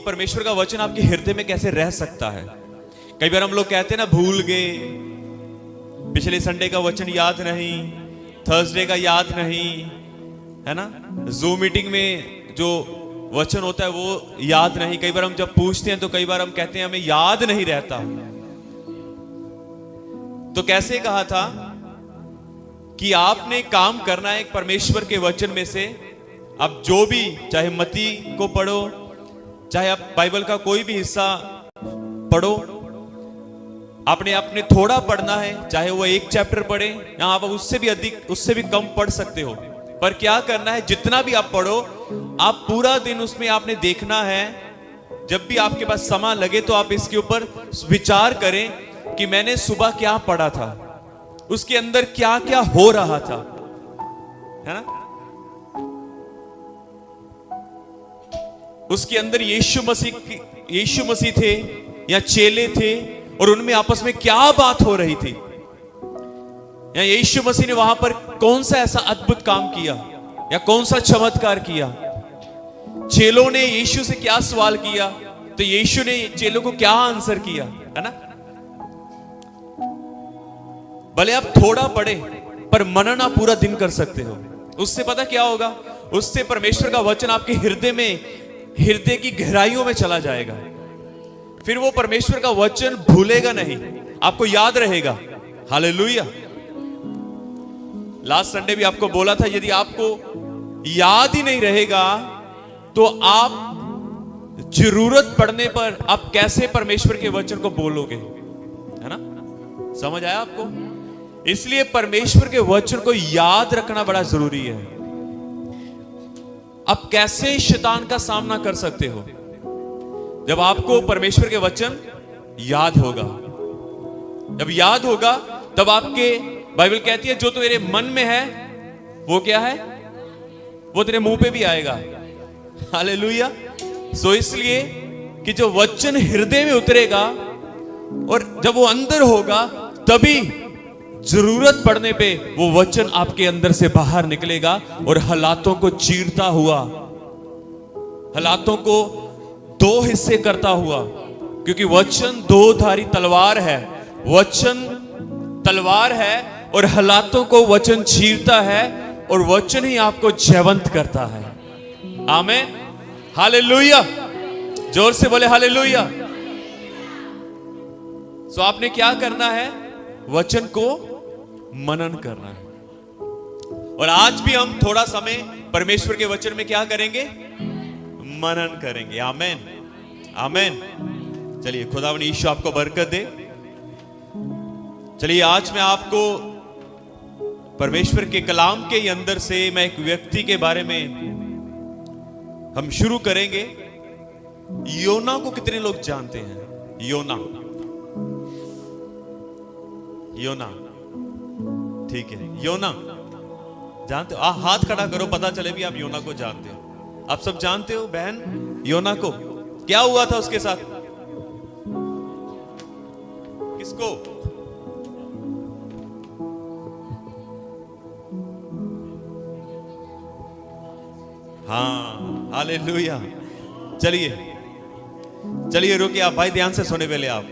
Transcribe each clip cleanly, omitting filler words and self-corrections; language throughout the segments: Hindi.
एक परमेश्वर का वचन आपके हृदय में कैसे रह सकता है। कई बार हम लोग कहते हैं ना, भूल गए, पिछले संडे का वचन याद नहीं, थर्सडे का याद नहीं, है ना, जूम मीटिंग में जो वचन होता है वो याद नहीं। कई बार हम जब पूछते हैं तो कई बार हम कहते हैं हमें याद नहीं रहता। तो कैसे कहा था कि आपने काम करना है एक परमेश्वर के वचन में से। अब जो भी, चाहे मत्ती को पढ़ो, चाहे आप बाइबल का कोई भी हिस्सा पढ़ो, आपने अपने थोड़ा पढ़ना है, चाहे वो एक चैप्टर पढ़े या आप उससे भी अधिक, उससे भी कम पढ़ सकते हो। पर क्या करना है, जितना भी आप पढ़ो, आप पूरा दिन उसमें आपने देखना है। जब भी आपके पास समय लगे तो आप इसके ऊपर विचार करें कि मैंने सुबह क्या पढ़ा था, उसके अंदर क्या क्या हो रहा था, है ना। उसके अंदर यीशु मसीह थे या चेले थे और उनमें आपस में क्या बात हो रही थी, या यीशु मसीह ने वहां पर कौन सा ऐसा अद्भुत काम किया या कौन सा चमत्कार किया। चेलों ने यीशु से क्या सवाल किया तो यीशु ने चेलों को क्या आंसर किया, है ना। भले आप थोड़ा पढ़े पर मनन आप पूरा दिन कर सकते हो। उससे पता क्या होगा, उससे परमेश्वर का वचन आपके हृदय में, हृदय की गहराइयों में चला जाएगा। फिर वो परमेश्वर का वचन भूलेगा नहीं, आपको याद रहेगा। हालेलुया। लास्ट संडे भी आपको बोला था, यदि आपको याद ही नहीं रहेगा तो आप जरूरत पड़ने पर आप कैसे परमेश्वर के वचन को बोलोगे, है ना। समझ आया आपको? इसलिए परमेश्वर के वचन को याद रखना बड़ा जरूरी है। आप कैसे शैतान का सामना कर सकते हो, जब आपको परमेश्वर के वचन याद होगा। जब याद होगा तब आपके, बाइबल कहती है जो तेरे मन में है वो क्या है, वो तेरे मुंह पे भी आएगा। हालेलुया। सो इसलिए कि जो वचन हृदय में उतरेगा और जब वो अंदर होगा, तभी जरूरत पड़ने पे वो वचन आपके अंदर से बाहर निकलेगा और हालातों को चीरता हुआ, हालातों को दो हिस्से करता हुआ, क्योंकि वचन दो धारी तलवार है। वचन तलवार है और हालातों को वचन चीरता है और वचन ही आपको जयवंत करता है। आमीन। हालेलुया। जोर से बोले हालेलुया। सो आपने क्या करना है, वचन को मनन करना है। और आज भी हम थोड़ा समय परमेश्वर के वचन में क्या करेंगे, मनन करेंगे। आमीन, आमीन। चलिए, खुदावन यीशु आपको बरकत दे। चलिए, आज मैं आपको परमेश्वर के कलाम के अंदर से मैं एक व्यक्ति के बारे में हम शुरू करेंगे। योना को कितने लोग जानते हैं? योना, योना, ठीक है, योना जानते हो? हाथ खड़ा करो, पता चले भी आप योना को जानते हो। आप सब जानते हो बहन योना को? क्या हुआ था उसके साथ? किसको? हाँ, हालेलुया। चलिए चलिए, रुकिए आप भाई, ध्यान से सुने पहले आप।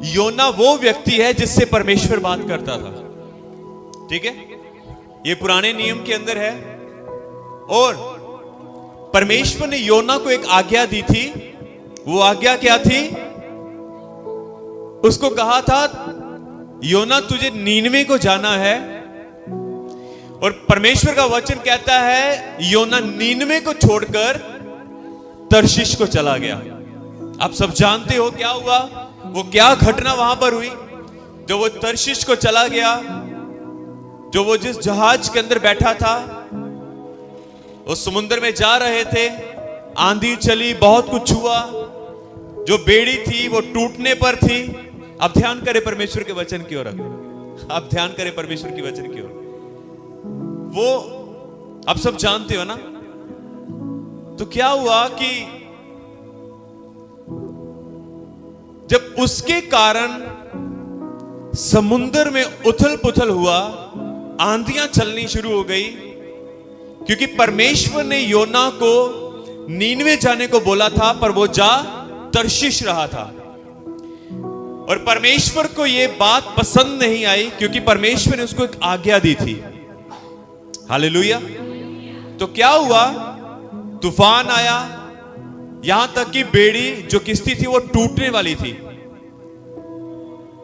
योना वो व्यक्ति है जिससे परमेश्वर बात करता था, ठीक है। ये पुराने नियम के अंदर है और परमेश्वर ने योना को एक आज्ञा दी थी। वो आज्ञा क्या थी? उसको कहा था, योना तुझे नीनवे को जाना है। और परमेश्वर का वचन कहता है योना नीनवे को छोड़कर तर्शीश को चला गया। आप सब जानते हो क्या हुआ, वो क्या घटना वहां पर हुई। जो वो तर्शीश को चला गया, जो वो जिस जहाज के अंदर बैठा था, वो समुद्र में जा रहे थे, आंधी चली, बहुत कुछ हुआ, जो बेड़ी थी वो टूटने पर थी। आप ध्यान करें परमेश्वर के वचन की ओर, आप ध्यान करें परमेश्वर के वचन की ओर। वो आप सब जानते हो ना। तो क्या हुआ कि जब उसके कारण समुद्र में उथल पुथल हुआ, आंधियां चलनी शुरू हो गई, क्योंकि परमेश्वर ने योना को नीनवे जाने को बोला था, पर वो जा तर्शीश रहा था। और परमेश्वर को यह बात पसंद नहीं आई, क्योंकि परमेश्वर ने उसको एक आज्ञा दी थी। हालेलुया। तो क्या हुआ? तूफान आया, यहां तक कि बेड़ी जो किश्ती थी वो टूटने वाली थी।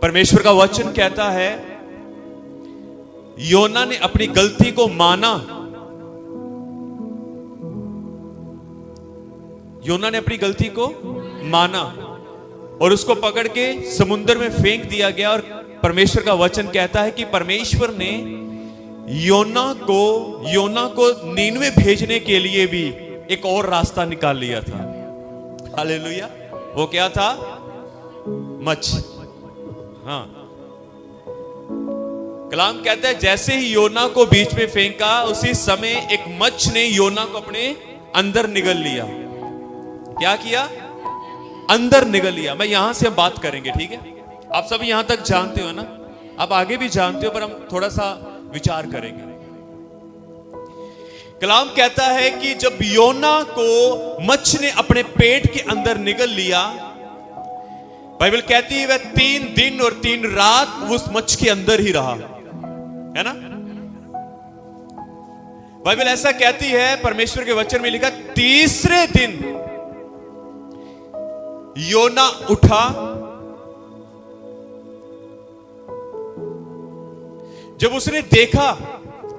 परमेश्वर का वचन कहता है योना ने अपनी गलती को माना। योना ने अपनी गलती को माना और उसको पकड़ के समुद्र में फेंक दिया गया। और परमेश्वर का वचन कहता है कि परमेश्वर ने योना को नीनवे भेजने के लिए भी एक और रास्ता निकाल लिया था। हालेलुया। वो क्या था? मच्छ। हाँ, कलाम कहता है जैसे ही योना को बीच में फेंका, उसी समय एक मच्छ ने योना को अपने अंदर निगल लिया। क्या किया? अंदर निगल लिया। मैं यहां से हम बात करेंगे, ठीक है? आप सब यहां तक जानते हो ना, आप आगे भी जानते हो, पर हम थोड़ा सा विचार करेंगे। कलाम कहता है कि जब योना को मच्छ ने अपने पेट के अंदर निगल लिया, बाइबल कहती है वह 3 दिन और 3 रात उस मच्छ के अंदर ही रहा, है ना? बाइबल ऐसा कहती है, परमेश्वर के वचन में लिखा, तीसरे दिन योना उठा।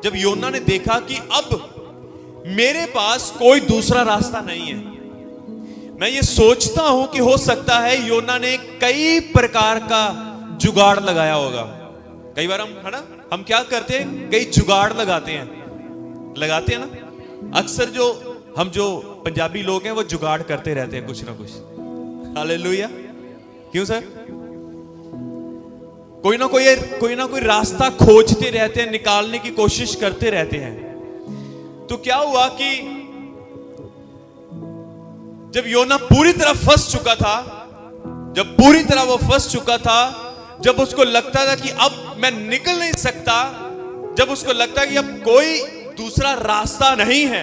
जब योना ने देखा कि अब मेरे पास कोई दूसरा रास्ता नहीं है। मैं ये सोचता हूं कि हो सकता है योना ने कई प्रकार का जुगाड़ लगाया होगा। कई बार हम क्या करते हैं? कई जुगाड़ लगाते हैं ना। अक्सर जो पंजाबी लोग हैं वो जुगाड़ करते रहते हैं कुछ ना कुछ। हालेलुया। क्यों सर? कोई ना कोई रास्ता खोजते रहते हैं, निकालने की कोशिश करते रहते हैं। तो क्या हुआ कि जब योना पूरी तरह फंस चुका था, जब उसको लगता था कि अब मैं निकल नहीं सकता, जब उसको लगता कि अब कोई दूसरा रास्ता नहीं है,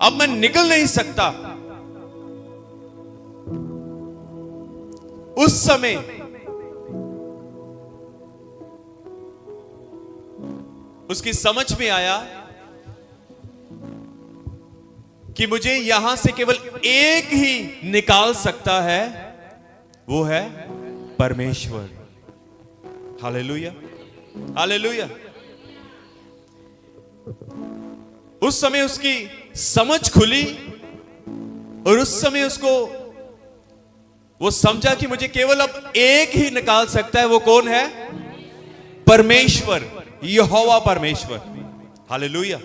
अब मैं निकल नहीं सकता, उस समय उसकी समझ में आया कि मुझे यहां से केवल एक ही निकाल सकता है, वो है परमेश्वर। Hallelujah, hallelujah. उस समय उसकी समझ खुली और उस समय वो समझा कि मुझे केवल अब एक ही निकाल सकता है। वो कौन है? परमेश्वर, यहोवा परमेश्वर। हालेलुया,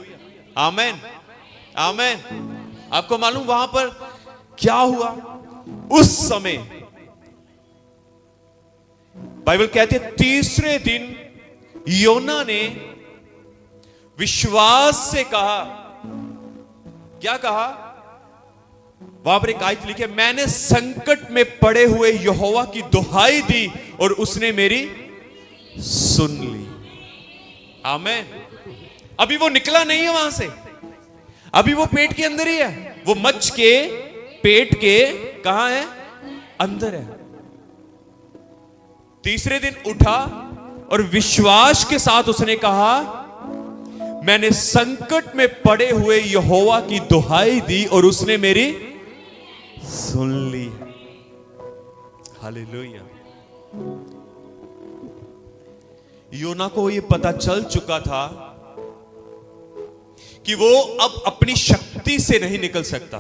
आमेन, आमेन। आपको मालूम वहां पर क्या हुआ? उस समय बाइबल कहती है तीसरे दिन योना ने विश्वास से कहा। क्या कहा? वहां पर एक आयत लिखी है, मैंने संकट में पड़े हुए यहोवा की दुहाई दी और उसने मेरी सुन ली। आमेन। अभी वो निकला नहीं है वहां से, अभी वो पेट के अंदर ही है। वो मच्छ के पेट के कहां है? अंदर है। तीसरे दिन उठा और विश्वास के साथ उसने कहा, मैंने संकट में पड़े हुए यहोवा की दुहाई दी और उसने मेरी सुन ली। हालेलुया। योना को ये पता चल चुका था कि वो अब अपनी शक्ति से नहीं निकल सकता।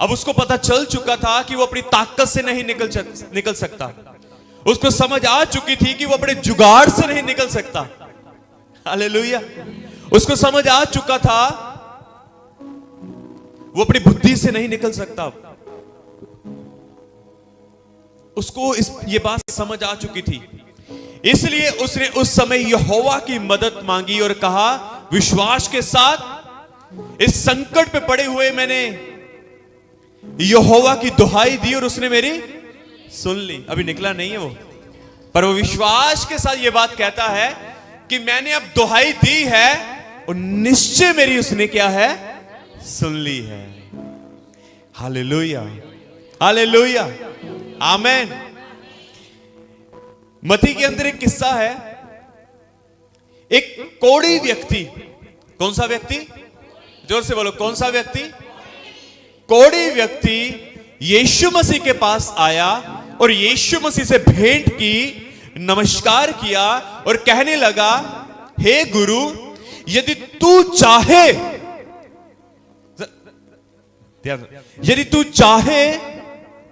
अब उसको पता चल चुका था कि वो अपनी ताकत से नहीं निकल सकता। उसको समझ आ चुकी थी कि वो अपने जुगाड़ से नहीं निकल सकता। हालेलुया। उसको समझ आ चुका था वो अपनी बुद्धि से नहीं निकल सकता। उसको ये बात समझ आ चुकी थी, इसलिए उसने उस समय यहोवा की मदद मांगी और कहा, विश्वास के साथ इस संकट पे पड़े हुए मैंने यहोवा की दुहाई दी और उसने मेरी सुन ली। अभी निकला नहीं है वो, पर वो विश्वास के साथ ये बात कहता है कि मैंने अब दुहाई दी है और निश्चय मेरी उसने क्या है? सुन ली है। हालेलुया, हालेलुया, आमेन। मत्ती के अंदर एक किस्सा है। एक कोढ़ी व्यक्ति, कौन सा व्यक्ति? जोर से बोलो, कौन सा व्यक्ति? कोढ़ी व्यक्ति यीशु मसीह के पास आया और यीशु मसीह से भेंट की, नमस्कार किया और कहने लगा, हे गुरु, यदि तू चाहे, यदि तू चाहे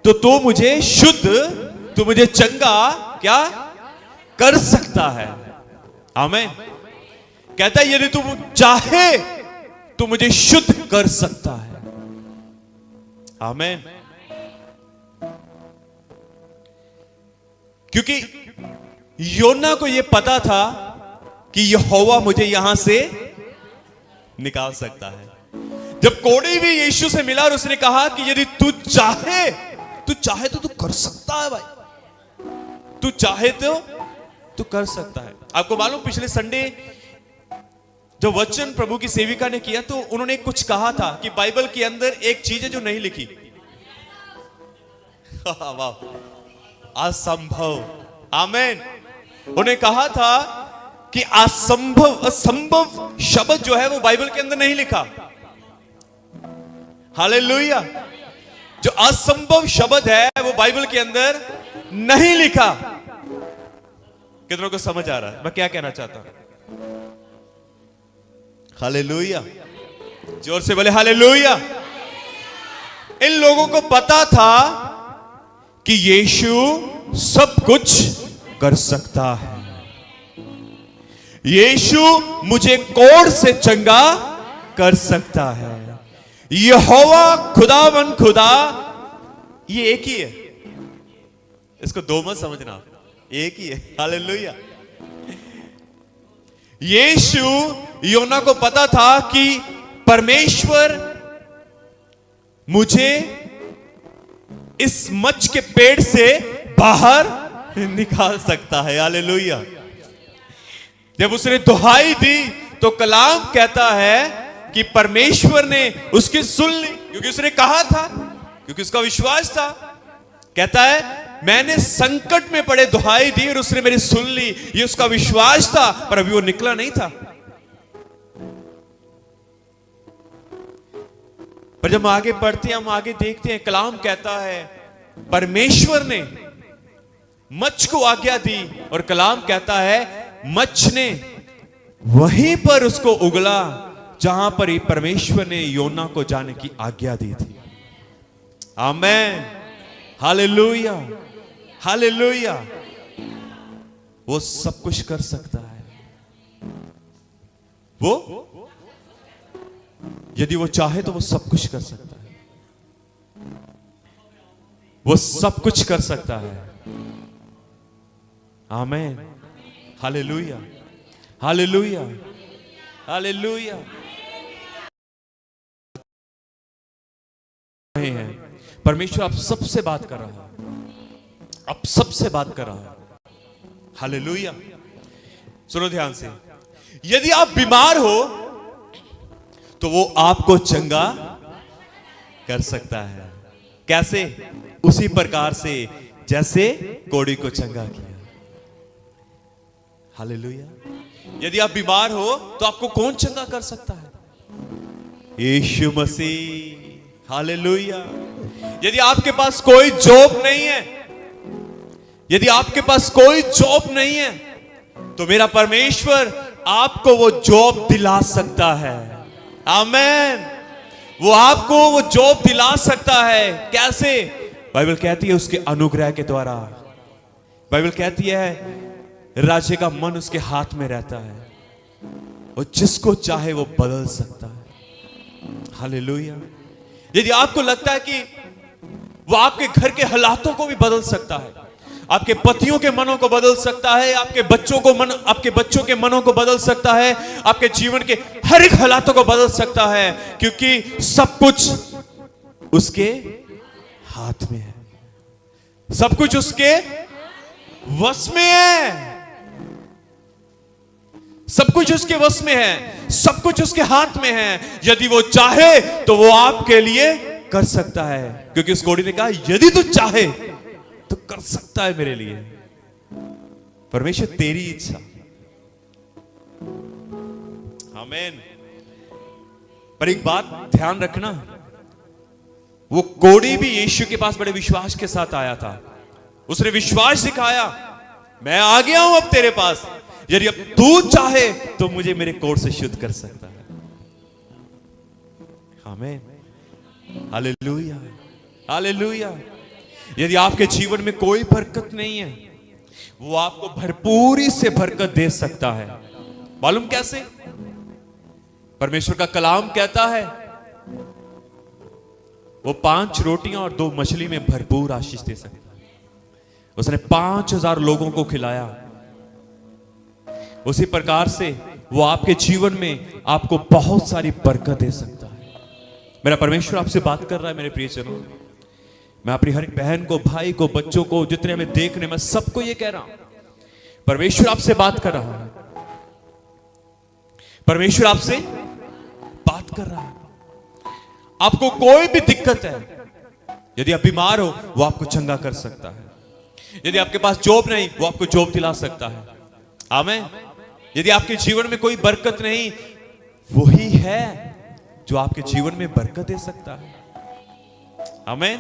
तो तू मुझे शुद्ध, तू मुझे चंगा क्या कर सकता है। आमीन। कहता है यदि तू चाहे तो मुझे शुद्ध कर सकता है। आमीन। क्योंकि योना को यह पता था कि यहोवा मुझे यहां से निकाल सकता है। जब कोढ़ी भी यीशु से मिला और उसने कहा कि यदि तू चाहे तो तू कर सकता है भाई, तू चाहे तो तू कर सकता है। आपको मालूम, पिछले संडे जो वचन प्रभु की सेविका ने किया तो उन्होंने कुछ कहा था कि बाइबल के अंदर एक चीज है जो नहीं लिखी। वाह, असंभव। आमीन। उन्हें कहा था कि असंभव शब्द जो है वो बाइबल के अंदर नहीं लिखा। हालेलुया। जो असंभव शब्द है वो बाइबल के अंदर नहीं लिखा। कितनों को समझ आ रहा है मैं क्या कहना चाहता हूं? हालेलुया। जोर से बोले हालेलुया। इन लोगों को पता था कि यीशु सब कुछ कर सकता है। यीशु मुझे कोढ़ से चंगा कर सकता है। यहोवा खुदावन खुदा, ये एक ही है, इसको दो मत समझना, एक ही है। हालेलुया। यीशु योना को पता था कि परमेश्वर मुझे इस मच्छ के पेट से बाहर निकाल सकता है। हालेलुया। जब उसने दुहाई दी तो कलाम कहता है कि परमेश्वर ने उसकी सुन ली, क्योंकि उसने कहा था, क्योंकि उसका विश्वास था। कहता है मैंने संकट में पड़े दुहाई दी और उसने मेरी सुन ली। ये उसका विश्वास था, पर अभी वो निकला नहीं था। पर जब हम आगे पढ़ते हैं, हम आगे देखते हैं, कलाम कहता है परमेश्वर ने मच्छ को आज्ञा दी और कलाम कहता है मच्छ ने वहीं पर उसको उगला जहां पर ही परमेश्वर ने योना को जाने की आज्ञा दी थी। आमेन। Hallelujah, hallelujah. वो सब कुछ कर सकता है। वो यदि वो चाहे तो वो सब कुछ कर सकता है। वो सब कुछ कर सकता है। आमेन। Hallelujah, hallelujah, hallelujah. है परमेश्वर आप सबसे बात कर रहा है, आप सबसे बात कर रहा है। हालेलुया। सुनो ध्यान से, यदि आप बीमार हो तो वो आपको चंगा कर सकता है। कैसे? उसी प्रकार से जैसे कोढ़ी को चंगा किया। हालेलुया। यदि आप बीमार हो तो आपको कौन चंगा कर सकता है? यीशु मसीह। हालेलुया। यदि आपके पास कोई जॉब नहीं है, यदि आपके पास कोई जॉब नहीं है तो मेरा परमेश्वर आपको वो जॉब दिला सकता है। आमेन। वो आपको वो जॉब दिला सकता है। कैसे? बाइबल कहती है उसके अनुग्रह के द्वारा। बाइबल कहती है राज्य का मन उसके हाथ में रहता है और जिसको चाहे वो बदल सकता है। हालेलुया। यदि आपको लगता है कि वो आपके घर के हालातों को भी बदल सकता है, आपके पतियों के मनों को बदल सकता है, आपके बच्चों के मनों को बदल सकता है, आपके जीवन के हर एक हालातों को बदल सकता है, क्योंकि सब कुछ उसके हाथ में है। सब कुछ उसके वश में है। सब कुछ उसके वश में है। सब कुछ उसके हाथ में है। यदि वो चाहे तो वो आपके लिए कर सकता है, क्योंकि उस कोढ़ी ने कहा यदि तू चाहे तो कर सकता है मेरे लिए। परमेश्वर तेरी इच्छा। आमीन। पर एक बात ध्यान रखना, वो कोढ़ी भी यीशु के पास बड़े विश्वास के साथ आया था। उसने विश्वास दिखाया, मैं आ गया हूं अब तेरे पास, यदि अब तू चाहे तो मुझे मेरे कोढ़ से शुद्ध कर सकता है। आमीन, हालेलुया, हालेलुया। यदि आपके जीवन में कोई बरकत नहीं है, वो आपको भरपूरी से बरकत दे सकता है। मालूम कैसे? परमेश्वर का कलाम कहता है वो 5 रोटियां और 2 मछली में भरपूर आशीष दे सकता है। उसने 5000 लोगों को खिलाया। उसी प्रकार से वो आपके जीवन में आपको बहुत सारी बरकत दे सकता है। मेरा परमेश्वर आपसे बात कर रहा है मेरे प्रियजनों। मैं अपनी हर एक बहन को, भाई को, बच्चों को, जितने हमें देख रहे, मैं सबको ये कह रहा हूं, परमेश्वर आपसे बात कर रहा है। परमेश्वर आपसे बात कर रहा है। आपको कोई भी दिक्कत है, यदि आप बीमार हो, वो आपको चंगा कर सकता है। यदि आपके पास जॉब नहीं, वो आपको जॉब दिला सकता है। आमीन। यदि आपके जीवन में कोई बरकत नहीं, वही है जो आपके जीवन में बरकत दे सकता है। आमीन,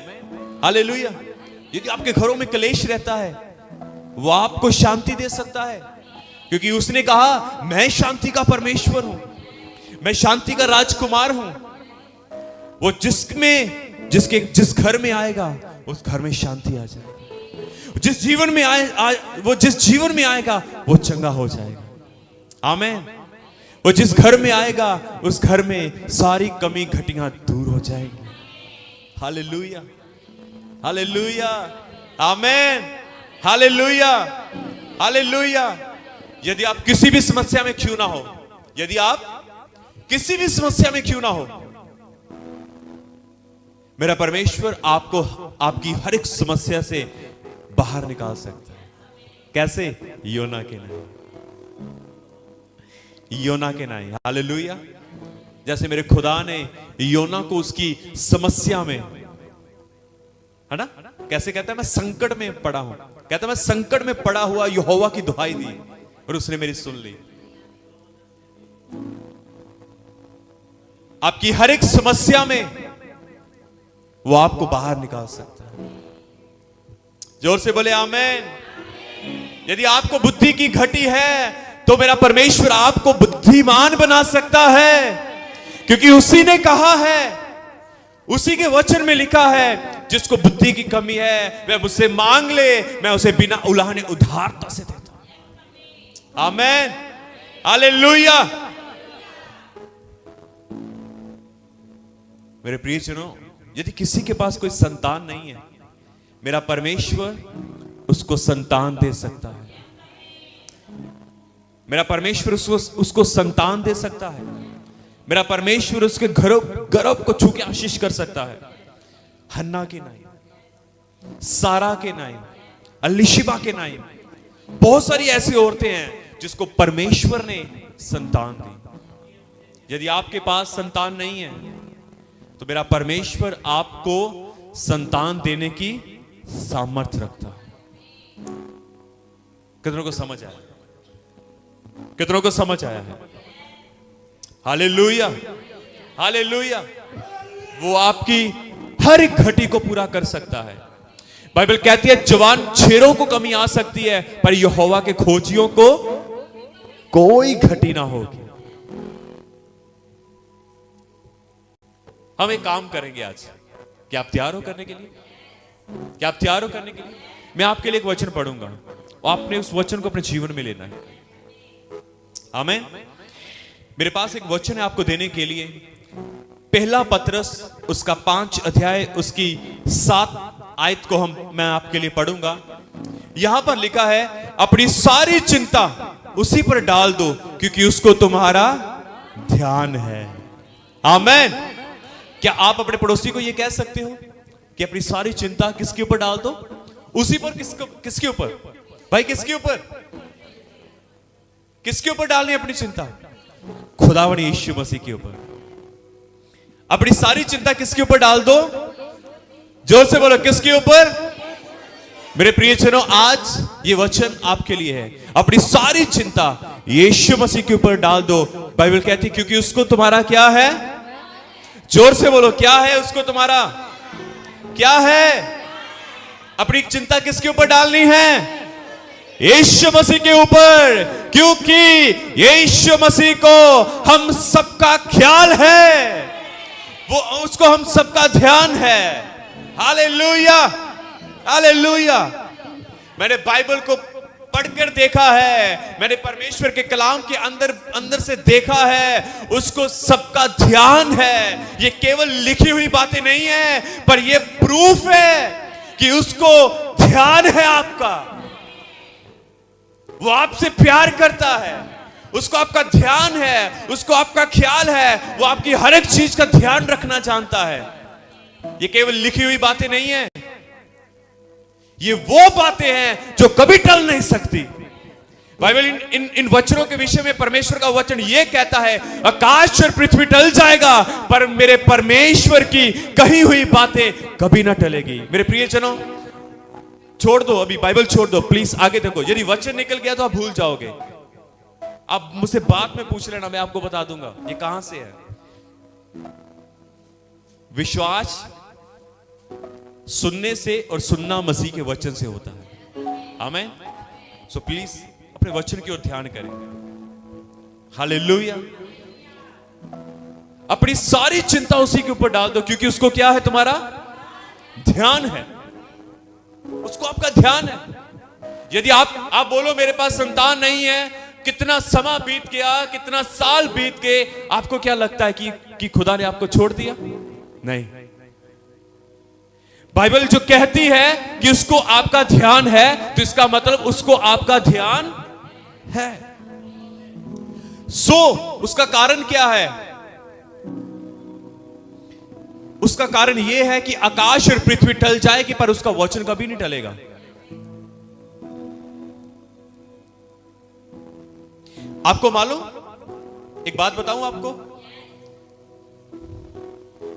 हालेलुया। यदि आपके घरों में क्लेश रहता है, वो आपको शांति दे सकता है, क्योंकि उसने कहा मैं शांति का परमेश्वर हूं, मैं शांति का राजकुमार हूं। वो जिस घर में आएगा, उस घर में शांति आ जाएगी। जिस जीवन में वो जिस जीवन में आएगा, वो चंगा हो जाएगा। आमीन। वो जिस घर में आएगा, उस घर में सारी कमी घटियां दूर हो जाएगी। हालेलुया, हालेलुया, आमीन, हालेलुया, हालेलुया। यदि आप किसी भी समस्या में क्यों ना हो, यदि आप किसी भी समस्या में क्यों ना हो, मेरा परमेश्वर आपको आपकी हर एक समस्या से बाहर निकाल सकता है। कैसे? योना के नाम, योना के नाम। हालेलुया। जैसे मेरे खुदा ने योना को उसकी समस्या में, है ना, कैसे कहता है, मैं संकट में पड़ा हूं, कहता है मैं संकट में पड़ा हुआ यहोवा की दुहाई दी और उसने मेरी सुन ली। आपकी हर एक समस्या में वो आपको बाहर निकाल सकता है। जोर से बोले आमीन। यदि आपको बुद्धि की घटी है, तो मेरा परमेश्वर आपको बुद्धिमान बना सकता है, क्योंकि उसी ने कहा है, उसी के वचन में लिखा है, जिसको बुद्धि की कमी है वह मुझसे मांग ले, मैं उसे बिना उलाहने उधारता से देता हूं। आमीन, हालेलुया। मेरे प्रियजनों, यदि किसी के पास कोई संतान नहीं है, मेरा परमेश्वर उसको संतान दे सकता है। मेरा परमेश्वर उसको संतान दे सकता है। मेरा परमेश्वर उसके गर्भ को छू के आशीष कर सकता है। हन्ना के नाई, सारा के नाई, अलीशिबा के नाई, बहुत सारी ऐसी औरतें हैं जिसको परमेश्वर ने संतान दी। यदि आपके पास संतान नहीं है, तो मेरा परमेश्वर आपको संतान देने की सामर्थ्य रखता है। कितनों को समझ आया? कितनों को समझ आया है? Hallelujah, hallelujah. वो आपकी हर एक घटी को पूरा कर सकता है। बाइबल कहती है जवान शेरों को कमी आ सकती है, पर यहोवा के खोजियों को कोई घटी ना होगी। हम एक काम करेंगे आज। क्या आप तैयार हो करने के लिए? क्या आप तैयार हो करने के लिए? मैं आपके लिए एक वचन पढ़ूंगा और आपने उस वचन को अपने जीवन में लेना है। आमीन। मेरे पास एक वचन है आपको देने के लिए। पहला पतरस उसका 5 अध्याय उसकी 7 आयत को मैं आपके लिए पढ़ूंगा। यहां पर लिखा है, अपनी सारी चिंता उसी पर डाल दो, क्योंकि उसको तुम्हारा ध्यान है। आमीन। क्या आप अपने पड़ोसी को यह कह सकते हो कि अपनी सारी चिंता किसके ऊपर डाल दो? उसी पर। किसके ऊपर भाई? किसके ऊपर? किसके ऊपर डालनी अपनी चिंता? खुदावंद यीशु मसीह के ऊपर। अपनी सारी चिंता किसके ऊपर डाल दो? जोर से बोलो, किसके ऊपर? मेरे प्रियजनों, आज ये वचन आपके लिए है। अपनी सारी चिंता यीशु मसीह के ऊपर डाल दो। बाइबल कहती है क्योंकि उसको तुम्हारा क्या है? जोर से बोलो, क्या है उसको तुम्हारा? क्या है? अपनी चिंता किसके ऊपर डालनी है? यीशु मसीह के ऊपर, क्योंकि यीशु मसीह को हम सबका ख्याल है, वो उसको हम सबका ध्यान है। Hallelujah, hallelujah. मैंने बाइबल को पढ़कर देखा है, मैंने परमेश्वर के कलाम के अंदर से देखा है, उसको सबका ध्यान है। ये केवल लिखी हुई बातें नहीं है, पर ये प्रूफ है कि उसको ध्यान है आपका। वो आपसे प्यार करता है, उसको आपका ध्यान है, उसको आपका ख्याल है, वो आपकी हर एक चीज का ध्यान रखना जानता है। ये केवल लिखी हुई बातें नहीं है, ये वो बातें हैं जो कभी टल नहीं सकती। बाइबल इन वचनों के विषय में परमेश्वर का वचन ये कहता है, आकाश और पृथ्वी टल जाएगा पर मेरे परमेश्वर की कही हुई बातें कभी ना टलेगी। मेरे प्रियजनों, छोड़ दो अभी, बाइबल छोड़ दो प्लीज, आगे देखो। यदि वचन निकल गया तो आप भूल जाओगे। आप मुझसे बाद में पूछ लेना, मैं आपको बता दूंगा ये कहां से है। विश्वास सुनने से और सुनना मसीह के वचन से होता है। आमीन। सो प्लीज अपने वचन की ओर ध्यान करें। हालेलुया। अपनी सारी चिंता उसी के ऊपर डाल दो, क्योंकि उसको क्या है? तुम्हारा ध्यान है, उसको आपका ध्यान है। यदि आप बोलो मेरे पास संतान नहीं है, कितना समय बीत गया, कितना साल बीत गए, आपको क्या लगता है कि खुदा ने आपको छोड़ दिया? नहीं। बाइबल जो कहती है कि उसको आपका ध्यान है, तो इसका मतलब उसको आपका ध्यान है। उसका कारण क्या है? उसका कारण यह है कि आकाश और पृथ्वी टल जाएगी पर उसका वचन कभी नहीं टलेगा। आपको मालूम, एक बात बताऊं आपको,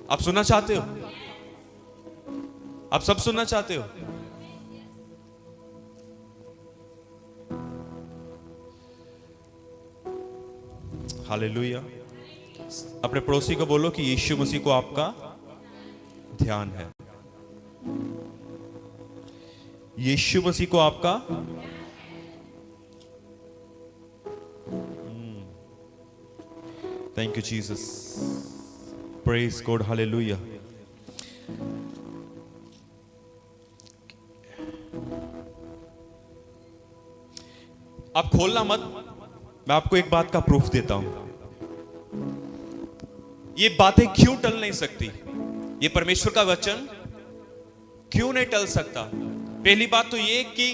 आप सुनना चाहते हो? आप सब सुनना चाहते हो? हालेलुया। अपने पड़ोसी को बोलो कि यीशु मसीह को आपका ध्यान है। यीशु मसीह को आपका thank you Jesus, praise God, hallelujah. आप खोलना मत, मैं आपको एक बात का प्रूफ देता हूं। ये बातें क्यों टल नहीं सकती? ये परमेश्वर का वचन क्यों नहीं टल सकता? पहली बात तो ये कि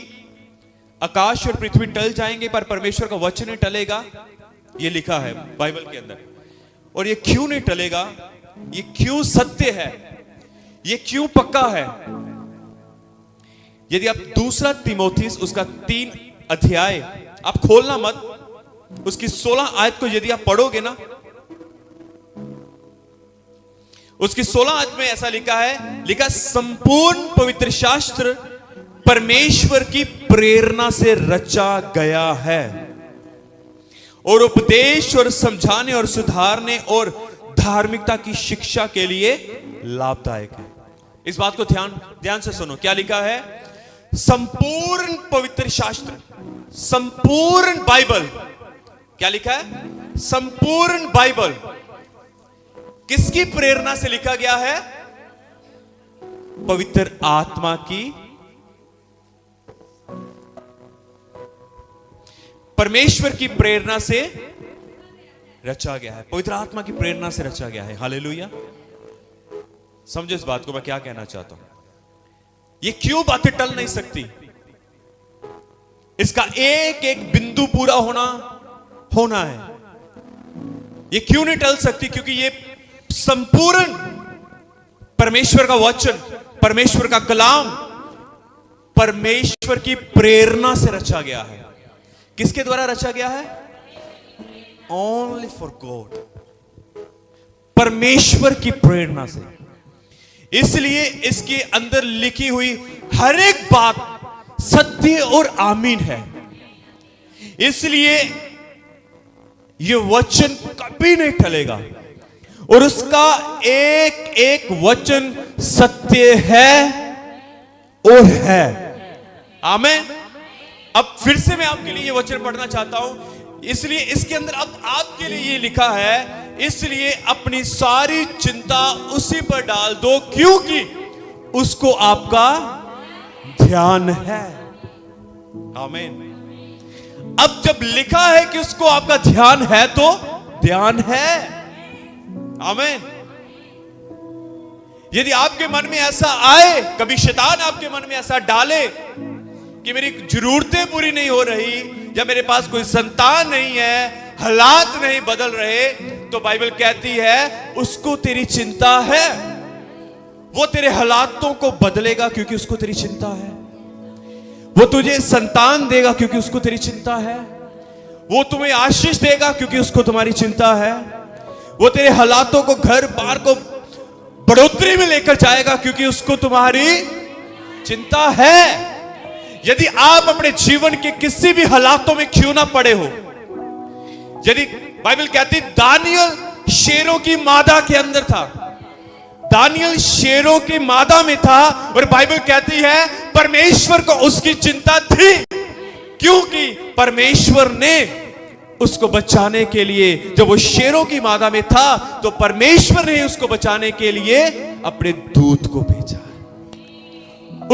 आकाश और पृथ्वी टल जाएंगे पर परमेश्वर का वचन नहीं टलेगा, ये लिखा है बाइबल के अंदर। और ये क्यों नहीं टलेगा, ये क्यों सत्य है, ये क्यों पक्का है? यदि आप दूसरा तीमुथियुस उसका 3 अध्याय, आप खोलना मत, उसकी 16 आयत को यदि आप पढ़ोगे ना, उसकी 16 आयत में ऐसा लिखा संपूर्ण पवित्र शास्त्र परमेश्वर की प्रेरणा से रचा गया है और उपदेश और समझाने और सुधारने और धार्मिकता की शिक्षा के लिए लाभदायक है। इस बात को ध्यान से सुनो, क्या लिखा है? संपूर्ण पवित्र शास्त्र, संपूर्ण बाइबल। क्या लिखा है? संपूर्ण बाइबल किसकी प्रेरणा से लिखा गया है? पवित्र आत्मा की, परमेश्वर की प्रेरणा से रचा गया है। पवित्र आत्मा की प्रेरणा से रचा गया है। हालेलुया। समझो इस बात को, मैं क्या कहना चाहता हूं। ये क्यों बातें टल नहीं सकती? इसका एक एक बिंदु पूरा होना है। ये क्यों नहीं टल सकती? क्योंकि ये संपूर्ण परमेश्वर का वचन, परमेश्वर का कलाम, परमेश्वर की प्रेरणा से रचा गया है। किसके द्वारा रचा गया है? Only for God. परमेश्वर की प्रेरणा से। इसलिए इसके अंदर लिखी हुई हर एक बात सत्य और आमीन है। इसलिए यह वचन कभी नहीं टलेगा और उसका एक एक वचन सत्य है और है। आमीन। अब फिर से मैं आपके लिए यह वचन पढ़ना चाहता हूं। इसलिए इसके अंदर अब आपके लिए यह लिखा है, इसलिए अपनी सारी चिंता उसी पर डाल दो क्योंकि उसको आपका ध्यान है। आमीन। अब जब लिखा है कि उसको आपका ध्यान है तो ध्यान है। आमीन। यदि आपके मन में ऐसा आए, कभी शैतान आपके मन में ऐसा डाले कि मेरी जरूरतें पूरी नहीं हो रही या मेरे पास कोई संतान नहीं है, हालात नहीं बदल रहे, तो बाइबल कहती है उसको तेरी चिंता है। वो तेरे हालातों को बदलेगा क्योंकि उसको तेरी चिंता है। वो तुझे संतान देगा क्योंकि उसको तेरी चिंता है। वो तुम्हें आशीष देगा क्योंकि उसको तुम्हारी चिंता है। वो तेरे हालातों को, घर बार को बढ़ोतरी में लेकर जाएगा क्योंकि उसको तुम्हारी चिंता है। यदि आप अपने जीवन के किसी भी हालातों में क्यों ना पड़े हो, यदि बाइबल कहती दानियल शेरों की मादा के अंदर था, दानियल शेरों की मादा में था और बाइबल कहती है परमेश्वर को उसकी चिंता थी क्योंकि परमेश्वर ने उसको बचाने के लिए, जब वो शेरों की मादा में था तो परमेश्वर ने उसको बचाने के लिए अपने दूत को भेजा।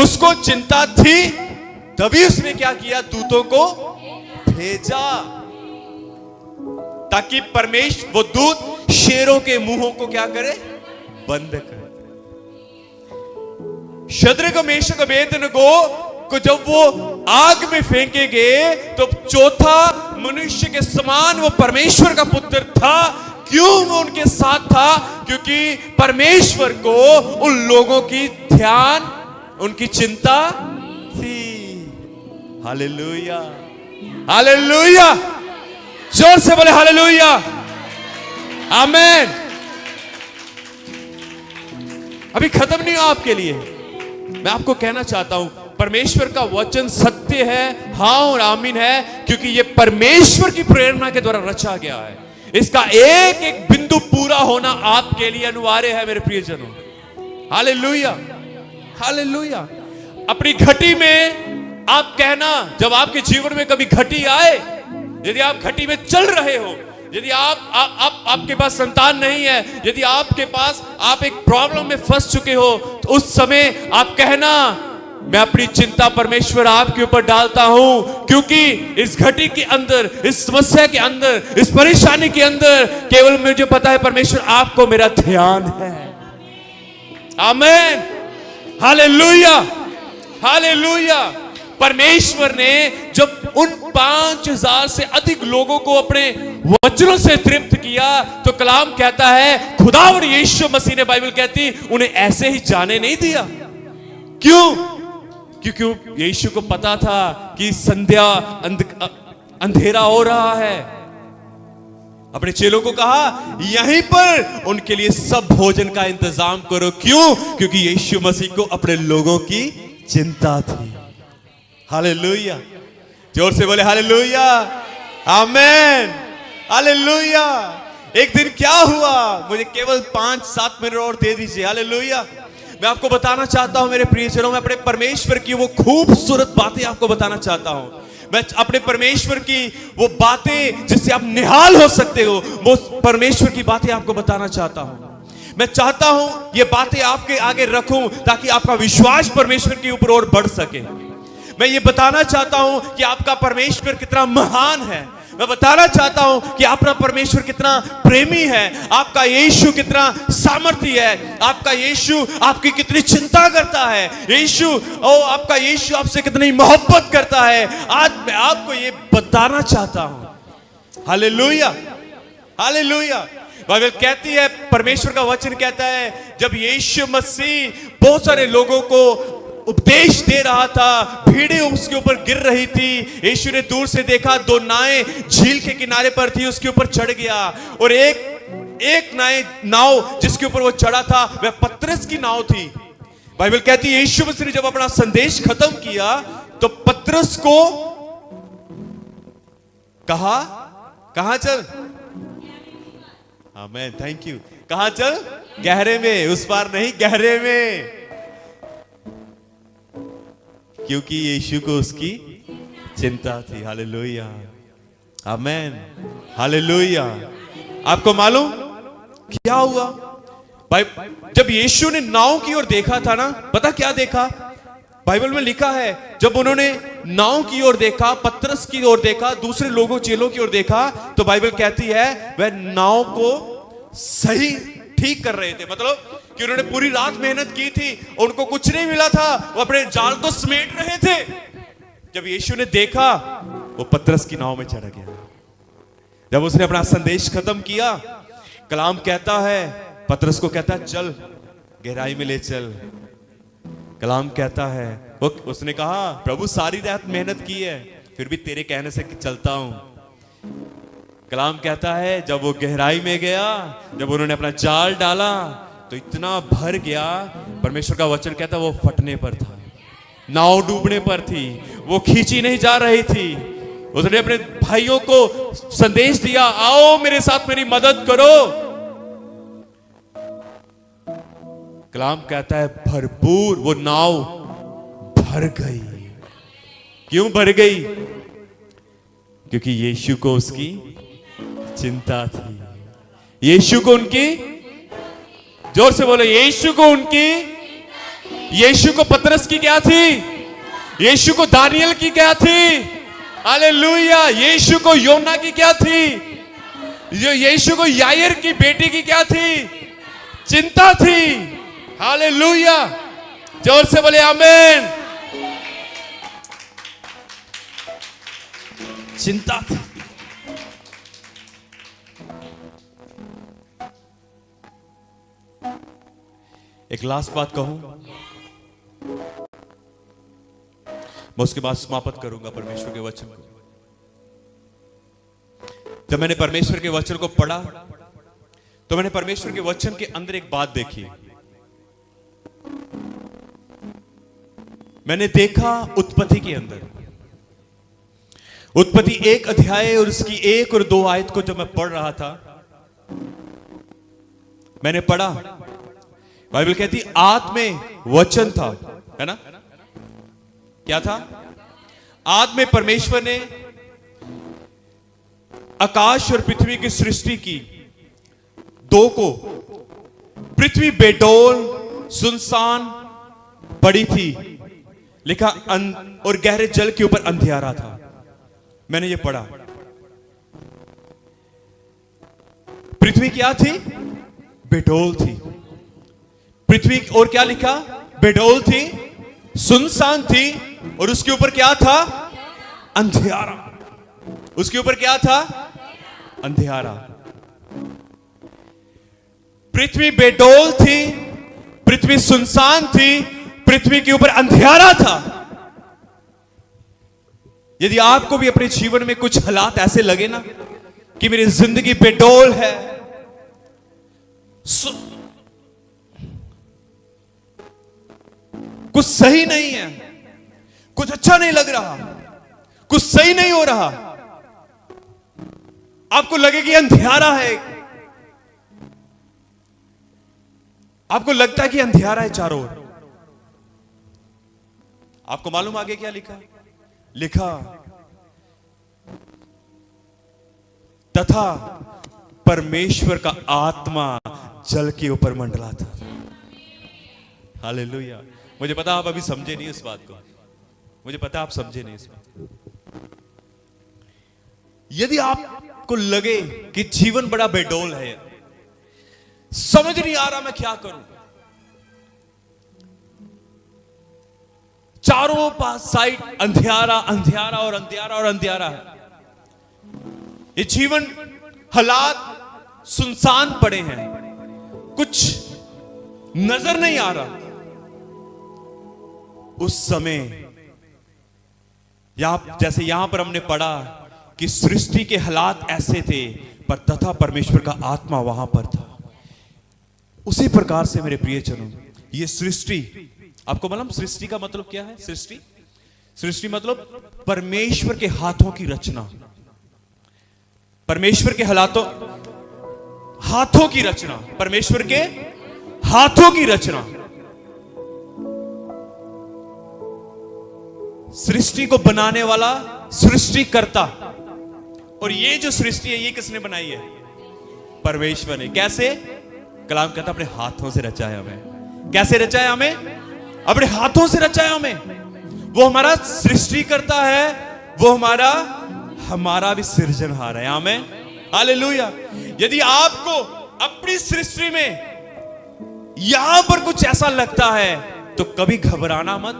उसको चिंता थी तभी उसने क्या किया, दूतों को भेजा ताकि परमेश्वर, वो दूत शेरों के मुंहों को क्या करे, बंद करे। शद्रक मेशक अबेदनगो को जब वो आग में फेंके गए तो चौथा मनुष्य के समान वो परमेश्वर का पुत्र था। क्यों वो उनके साथ था? क्योंकि परमेश्वर को उन लोगों की ध्यान, उनकी चिंता थी। हालेलुया, हालेलुया, जोर से बोले हालेलुया, आमीन। अभी खत्म नहीं हुआ आपके लिए, मैं आपको कहना चाहता हूं परमेश्वर का वचन सत्य है, हां और आमीन है, क्योंकि यह परमेश्वर की प्रेरणा के द्वारा रचा गया है। इसका एक एक बिंदु पूरा होना आपके लिए अनिवार्य है मेरे प्रियजनों। Hallelujah, hallelujah. अपनी घटी में आप कहना, जब आपके जीवन में कभी घटी आए, यदि आप घटी में चल रहे हो, यदि आपके पास संतान नहीं है, यदि आपके पास, आप एक प्रॉब्लम में फंस चुके हो, तो उस समय आप कहना मैं अपनी चिंता परमेश्वर आपके ऊपर डालता हूं क्योंकि इस घटी के अंदर, इस समस्या के अंदर, इस परेशानी के अंदर केवल मुझे पता है परमेश्वर आपको मेरा ध्यान है। आमीन, हालेलुया, हालेलुया। परमेश्वर ने जब उन 5000 से अधिक लोगों को अपने वचनों से तृप्त किया तो कलाम कहता है खुदावंद यीशु मसीह ने, बाइबल कहती, उन्हें ऐसे ही जाने नहीं दिया। क्यों? क्योंकि यीशु को पता था कि संध्या, अंधेरा हो रहा है। अपने चेलों को कहा यहीं पर उनके लिए सब भोजन का इंतजाम करो। क्यों? क्योंकि यीशु मसीह को अपने लोगों की चिंता थी। हालेलुया, जोर से बोले हालेलुया, आमीन, हालेलुया। एक दिन क्या हुआ, मुझे केवल 5-7 मिनट और दे दीजिए। हालेलुया। मैं आपको बताना चाहता हूं मेरे प्रियजनों, मैं अपने परमेश्वर की वो खूबसूरत बातें आपको बताना चाहता हूं। मैं अपने परमेश्वर की वो बातें जिससे आप निहाल हो सकते हो, वो परमेश्वर की बातें आपको बताना चाहता हूं। मैं चाहता हूं ये बातें आपके आगे रखूं ताकि आपका विश्वास परमेश्वर के ऊपर और बढ़ सके। मैं ये बताना चाहता हूं कि आपका परमेश्वर कितना महान है। मैं बताना चाहता हूं कि आपका परमेश्वर कितना प्रेमी है, आपका यीशु कितना सामर्थी है, आपका यीशु आपकी कितनी चिंता करता है, यीशु आपका यीशु आपसे कितनी मोहब्बत करता है। आज मैं आपको ये बताना चाहता हूं। Hallelujah, hallelujah. बाइबल कहती है, परमेश्वर का वचन कहता है, जब यीशु मसीह बहुत सारे लोगों को उपदेश दे रहा था, भीड़ें उसके ऊपर गिर रही थी, यीशु ने दूर से देखा 2 नाएं झील के किनारे पर थी, उसके ऊपर चढ़ गया और एक एक नाव जिसके ऊपर वो चढ़ा था वह पतरस की नाव थी। बाइबल कहती है यीशु मसीह ने जब अपना संदेश खत्म किया तो पतरस को कहा, कहां चल? आमीन, थैंक यू। कहां चल? गहरे में, उस पार नहीं, गहरे में, क्योंकि यीशु को उसकी चिंता थी। हालेलुया, आमीन, हालेलुया। आपको मालूम क्या हुआ? भाई जब यीशु ने नाव की ओर देखा था ना, पता क्या देखा? बाइबल में लिखा है जब उन्होंने नाव की ओर देखा, पतरस की ओर देखा, दूसरे लोगों चेलों की ओर देखा, तो बाइबल कहती है वह नाव को सही ठीक कर रहे थे। मतलब कि उन्होंने पूरी रात मेहनत की थी, उनको कुछ नहीं मिला था, वो अपने जाल को समेट रहे थे। जब यीशु ने देखा वो पतरस की नाव में चढ़ गया। जब उसने अपना संदेश खत्म किया, कलाम कहता है, पतरस को कहता है चल गहराई में ले चल। कलाम कहता है उसने कहा प्रभु सारी रात मेहनत की है, फिर भी तेरे कहने से चलता हूं। कलाम कहता है जब वो गहराई में गया, जब उन्होंने अपना जाल डाला तो इतना भर गया, परमेश्वर का वचन कहता वो फटने पर था, नाव डूबने पर थी, वो खींची नहीं जा रही थी। उसने अपने भाइयों को संदेश दिया, आओ मेरे साथ मेरी मदद करो। कलाम कहता है भरपूर वो नाव भर गई। क्यों भर गई? क्योंकि यीशु को उसकी चिंता थी। यीशु को उनकी, जोर से बोले, यीशु को उनकी, यीशु को पतरस की क्या थी? यीशु को दानियल की क्या थी? हालेलुया। यीशु को योना की क्या थी? जो यीशु को यायर की बेटी की क्या थी? चिंता थी। हालेलुया, जोर से बोले आमीन। चिंता थी। एक लास्ट बात कहूं, मैं उसके बाद समाप्त करूंगा परमेश्वर के वचन को। जब मैंने परमेश्वर के वचन को पढ़ा तो मैंने परमेश्वर के वचन के अंदर एक बात देखी। मैंने देखा उत्पत्ति के अंदर, उत्पत्ति 1 अध्याय और उसकी 1 और 2 आयत को जब मैं पढ़ रहा था, मैंने पढ़ा, बाइबल कहती आद में वचन था, है ना? क्या था? आद में परमेश्वर ने आकाश और पृथ्वी की सृष्टि की, दो को। पृथ्वी बेडौल सुनसान पड़ी थी, लिखा और गहरे जल के ऊपर अंधियारा था। मैंने ये पढ़ा। पृथ्वी क्या थी? बेडौल थी। पृथ्वी और क्या लिखा? बेडौल थी, सुनसान थी, और उसके ऊपर क्या था? अंधियारा। उसके ऊपर क्या था? अंधियारा। पृथ्वी बेडौल थी, पृथ्वी सुनसान थी, पृथ्वी के ऊपर अंधियारा था। यदि आपको भी अपने जीवन में कुछ हालात ऐसे लगे ना कि मेरी जिंदगी बेडौल है, कुछ सही नहीं है, कुछ अच्छा नहीं लग रहा, कुछ सही नहीं हो रहा, आपको लगे कि अंधियारा है, आपको लगता है कि अंधियारा है चारों ओर। आपको मालूम आगे क्या लिखा? लिखा तथा परमेश्वर का आत्मा जल के ऊपर मंडलाता था। हालेलुया। मुझे पता आप अभी समझे नहीं इस बात को, मुझे पता आप समझे नहीं इस बात को। यदि आपको लगे कि जीवन बड़ा बेडौल है, समझ नहीं आ रहा मैं क्या करूं, चारों पास साइड अंधियारा अंधियारा और अंधियारा और अंधियारा है, ये जीवन हालात सुनसान पड़े हैं, कुछ नजर नहीं आ रहा, उस समय जैसे यहां पर हमने पढ़ा कि सृष्टि के हालात ऐसे थे, पर तथा परमेश्वर का आत्मा वहां पर था। उसी प्रकार से मेरे प्रियजनों, ये सृष्टि, आपको मालूम सृष्टि का मतलब क्या है? सृष्टि, सृष्टि मतलब परमेश्वर के हाथों की रचना, परमेश्वर के हाथों की रचना, परमेश्वर के हाथों की रचना। सृष्टि को बनाने वाला सृष्टिकर्ता। और ये जो सृष्टि है, ये किसने बनाई है? परमेश्वर ने। कैसे? कलाम कहता अपने हाथों से रचा है हमें। कैसे रचा है हमें? अपने हाथों से रचा है हमें। वो हमारा सृष्टिकर्ता है, वो हमारा भी सृजनहार है। आमीन, हालेलुया। यदि आपको अपनी सृष्टि में यहां पर कुछ ऐसा लगता है तो कभी घबराना मत।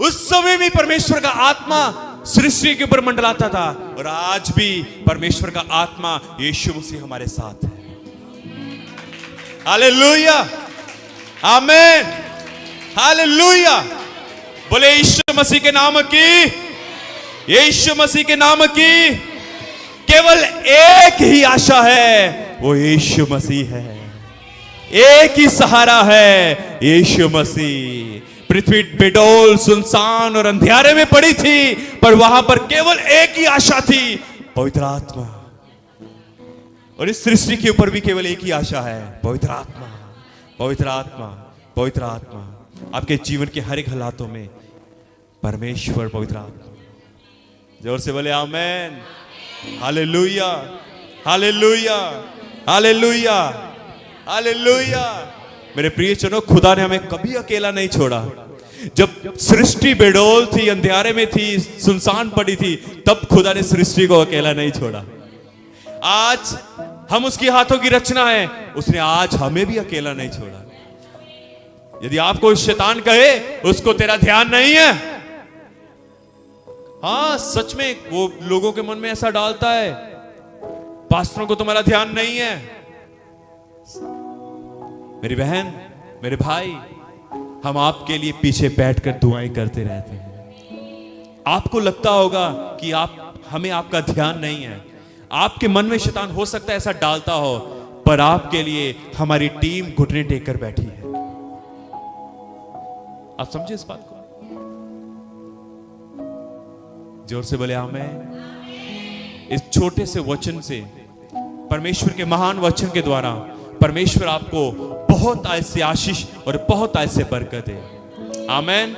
उस समय भी परमेश्वर का आत्मा सृष्टि के ऊपर मंडलाता था, और आज भी परमेश्वर का आत्मा यीशु मसीह हमारे साथ है। हालेलुया, आमीन, हालेलुया। बोले यीशु मसीह के नाम की, यीशु मसीह के नाम की केवल एक ही आशा है, वो यीशु मसीह है। एक ही सहारा है, यीशु मसीह। पृथ्वी बेडौल, सुनसान और अंधियारे में पड़ी थी, पर वहां पर केवल एक ही आशा थी, पवित्र आत्मा। और इस सृष्टि के ऊपर भी केवल एक ही आशा है, पवित्र आत्मा, पवित्र आत्मा, पवित्र आत्मा। आपके जीवन के हर एक हालातों में परमेश्वर, पवित्र आत्मा। जोर से बोले आमीन, हालेलुया, हालेलुया, हालेलुया, हालेलुया। मेरे प्रियजनों, खुदा ने हमें कभी अकेला नहीं छोड़ा। जब सृष्टि बेडौल थी, अंधियारे में थी, सुनसान पड़ी थी, तब खुदा ने सृष्टि को अकेला नहीं छोड़ा। आज हम उसकी हाथों की रचना है, उसने आज हमें भी अकेला नहीं छोड़ा। यदि आपको शैतान कहे उसको तेरा ध्यान नहीं है, हाँ सच में वो लोगों के मन में ऐसा डालता है, पास्टरों को तुम्हारा ध्यान नहीं है। मेरी बहन, मेरे भाई, हम आपके लिए पीछे बैठकर दुआएं करते रहते हैं। आपको लगता होगा कि हमें आपका ध्यान नहीं है। आपके मन में शैतान हो सकता है ऐसा डालता हो, पर आपके लिए हमारी टीम घुटने टेक कर बैठी है। आप समझे इस बात को? जोर से बोले आमीन। इस छोटे से वचन से, परमेश्वर के महान वचन के द्वारा परमेश्वर आपको बहुत ऐसी आशीष और बहुत ऐसे बरकत दे। आमीन।